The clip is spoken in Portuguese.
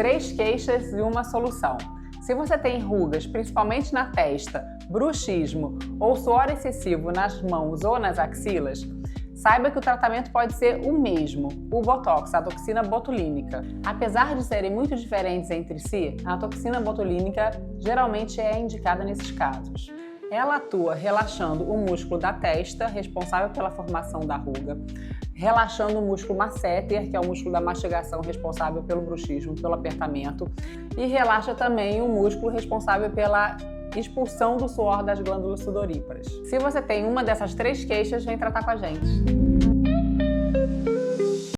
3 queixas e uma solução. Se você tem rugas, principalmente na testa, bruxismo ou suor excessivo nas mãos ou nas axilas, saiba que o tratamento pode ser o mesmo, o Botox, a toxina botulínica. Apesar de serem muito diferentes entre si, a toxina botulínica geralmente é indicada nesses casos. Ela atua relaxando o músculo da testa, responsável pela formação da ruga, relaxando o músculo masseter, que é o músculo da mastigação responsável pelo bruxismo, pelo apertamento, e relaxa também o músculo responsável pela expulsão do suor das glândulas sudoríparas. Se você tem uma dessas 3 queixas, vem tratar com a gente.